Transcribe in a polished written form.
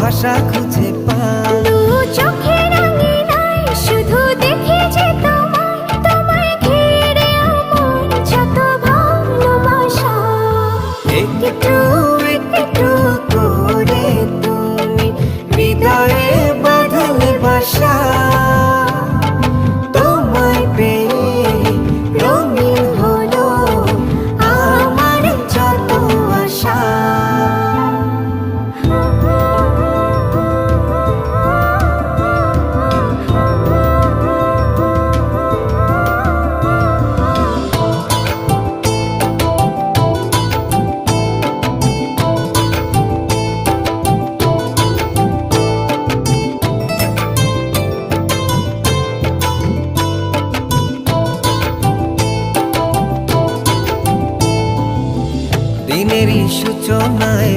ভাষা খুঁজে পাই। দু চোখের আঙিনায় শুধু দেখি যে তোমায়, তোমায় ঘিরে আমার যত ভালোবাসা। একটু একটু করে তুমি হৃদয়ে বাঁধলে বাসা। তোমায় পেয়ে রঙিন হলো আমার যত আশা। দিনেরই সূচনায়